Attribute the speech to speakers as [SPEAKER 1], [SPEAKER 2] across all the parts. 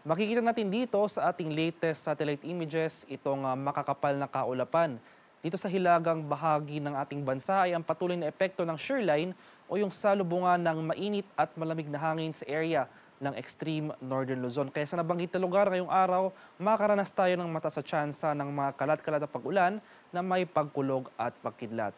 [SPEAKER 1] Makikita natin dito sa ating latest satellite images itong makakapal na kaulapan. Dito sa hilagang bahagi ng ating bansa ay ang patuloy na epekto ng shearline o yung salubungan ng mainit at malamig na hangin sa area ng extreme northern Luzon. Kaya sa nabanggit na lugar ngayong araw, makakaranas tayo ng mataas na tsansa ng mga kalat-kalat na pag-ulan na may pagkulog at pagkidlat.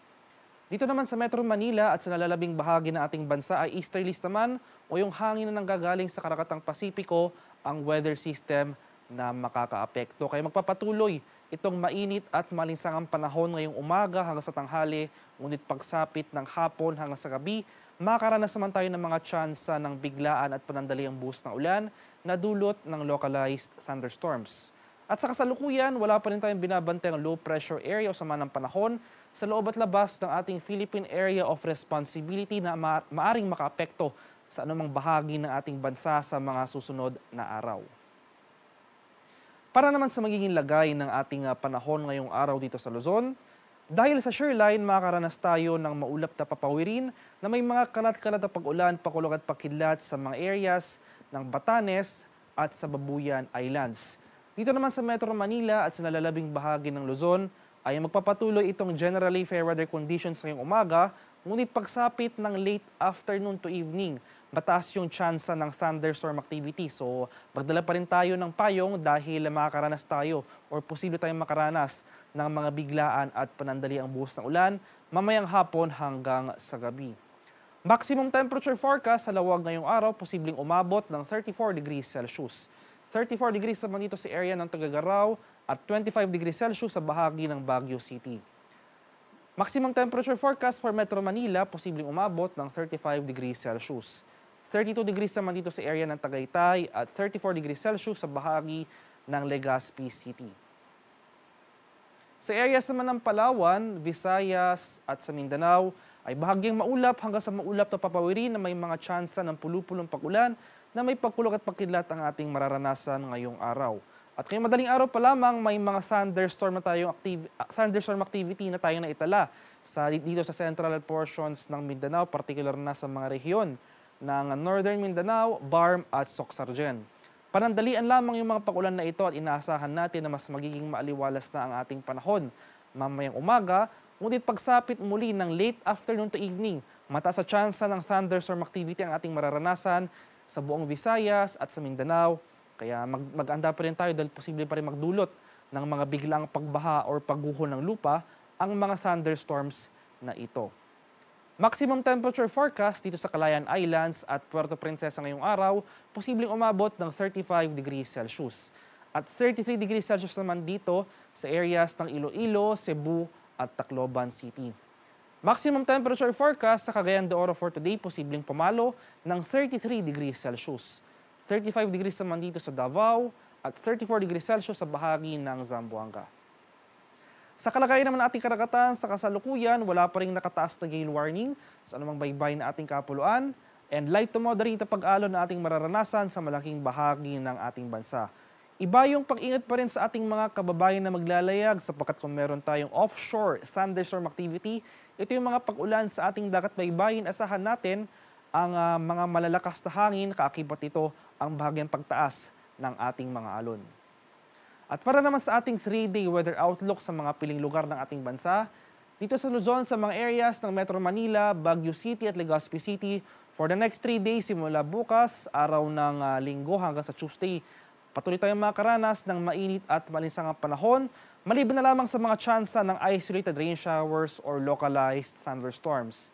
[SPEAKER 1] Dito naman sa Metro Manila at sa nalalabing bahagi ng ating bansa ay easterlies naman o yung hangin na nanggagaling sa karakatang Pasipiko ang weather system na makakaapekto. Kaya magpapatuloy itong mainit at malinsangang panahon ngayong umaga hanggang sa tanghali, ngunit pagsapit ng hapon hanggang sa gabi, makakaranas naman tayo ng mga tsansa ng biglaan at panandaliang buhos ng ulan na dulot ng localized thunderstorms. At sa kasalukuyan, wala pa rin tayong binabantayang low pressure area o sama ng panahon sa loob at labas ng ating Philippine Area of Responsibility na maaring makaapekto sa anumang bahagi ng ating bansa sa mga susunod na araw. Para naman sa magiging lagay ng ating panahon ngayong araw dito sa Luzon, dahil sa shearline, makakaranas tayo ng maulap na papawirin na may mga kalat-kalat na pag-ulan, pakulog at pakidlat sa mga areas ng Batanes at sa Babuyan Islands. Dito naman sa Metro Manila at sa nalalabing bahagi ng Luzon ay magpapatuloy itong generally fair weather conditions ngayong umaga, ngunit pagsapit ng late afternoon to evening, mataas yung tsansa ng thunderstorm activity. So magdala pa rin tayo ng payong dahil makakaranas tayo or posible tayong makaranas ng mga biglaan at panandaliang buhos ng ulan mamayang hapon hanggang sa gabi. Maximum temperature forecast sa lawag ngayong araw, posibleng umabot ng 34 degrees Celsius. 34 degrees naman dito sa area ng Tuguegarao at 25 degrees Celsius sa bahagi ng Baguio City. Maximum temperature forecast for Metro Manila, posibleng umabot ng 35 degrees Celsius. 32 degrees naman dito sa area ng Tagaytay at 34 degrees Celsius sa bahagi ng Legazpi City. Sa areas naman ng Palawan, Visayas at sa Mindanao ay bahagyang maulap hanggang sa maulap na papawirin na may mga tsansa ng pulupulong pag-ulan na may pagkulog at pagkidlat ang ating mararanasan ngayong araw. At ngayong madaling araw pa lamang may mga thunderstorm activity na tayong naitala dito sa central portions ng Mindanao, particular na sa mga rehiyon ng Northern Mindanao, Barm at Socsargen. Panandalian lamang yung mga pag-ulan na ito at inaasahan natin na mas magiging maaliwalas na ang ating panahon mamayang umaga, ngunit pagsapit muli ng late afternoon to evening, mataas sa tsansa ng thunderstorm activity ang ating mararanasan sa buong Visayas at sa Mindanao. Kaya mag-anda pa rin tayo dahil posible pa rin magdulot ng mga biglang pagbaha or pagguho ng lupa ang mga thunderstorms na ito. Maximum temperature forecast dito sa Calayan Islands at Puerto Princesa ngayong araw, posibleng umabot ng 35 degrees Celsius. At 33 degrees Celsius naman dito sa areas ng Iloilo, Cebu at Tacloban City. Maximum temperature forecast sa Cagayan de Oro for today, posibleng pumalo ng 33 degrees Celsius. 35 degrees naman dito sa Davao at 34 degrees Celsius sa bahagi ng Zamboanga. Sa kalagayan naman ating karagatan, sa kasalukuyan, wala pa rin nakataas na gale warning sa anumang baybay na ating kapuluan and light to moderate na pag-alon na ating mararanasan sa malaking bahagi ng ating bansa. Iba yung pag-ingat pa rin sa ating mga kababayan na maglalayag sapagkat kung meron tayong offshore thunderstorm activity, ito yung mga pag-ulan sa ating dagat baybayin. Asahan natin ang mga malalakas na hangin, kaakibat ito ang bahagyang pagtaas ng ating mga alon. At para naman sa ating 3-day weather outlook sa mga piling lugar ng ating bansa, dito sa Luzon, sa mga areas ng Metro Manila, Baguio City at Legazpi City, for the next 3 days simula bukas, araw ng Linggo hanggang sa Tuesday, patuloy tayong makakaranas ng mainit at malinsangang panahon, maliban na lamang sa mga tsansa ng isolated rain showers or localized thunderstorms.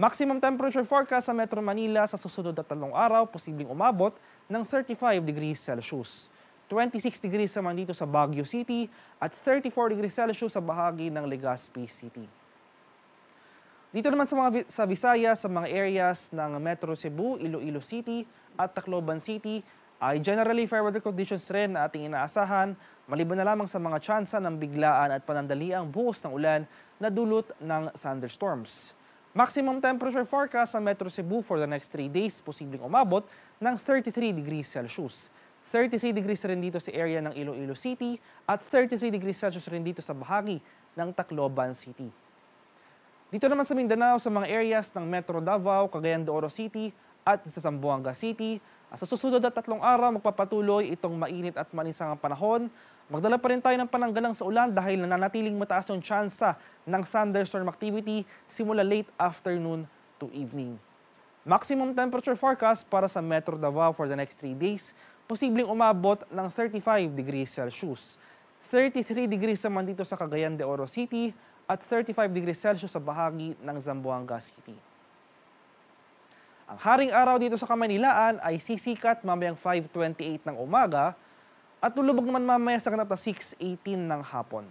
[SPEAKER 1] Maximum temperature forecast sa Metro Manila sa susunod na 3 araw, posibleng umabot ng 35 degrees Celsius. 26 degrees naman dito sa Baguio City at 34 degrees Celsius sa bahagi ng Legazpi City. Dito naman sa Visayas, sa mga areas ng Metro Cebu, Iloilo City at Tacloban City, ay generally fair weather conditions rin na ating inaasahan, maliban na lamang sa mga tsansa ng biglaan at panandaliang buhos ng ulan na dulot ng thunderstorms. Maximum temperature forecast sa Metro Cebu for the next 3 days, posibleng umabot ng 33 degrees Celsius. 33 degrees rin dito sa area ng Iloilo City at 33 degrees Celsius rin dito sa bahagi ng Tacloban City. Dito naman sa Mindanao, sa mga areas ng Metro Davao, Cagayan de Oro City at sa Zamboanga City, Sa susunod na 3 araw, magpapatuloy itong mainit at maninsang panahon. Magdala pa rin tayo ng pananggalang sa ulan dahil nananatiling mataas yung tsansa ng thunderstorm activity simula late afternoon to evening. Maximum temperature forecast para sa Metro Davao for the next 3 days, posibleng umabot ng 35 degrees Celsius. 33 degrees naman dito sa Cagayan de Oro City at 35 degrees Celsius sa bahagi ng Zamboanga City. Ang haring araw dito sa Kamanilaan ay sisikat mamayang 5:28 ng umaga at lulubog naman mamaya sa ganap na 6:18 ng hapon.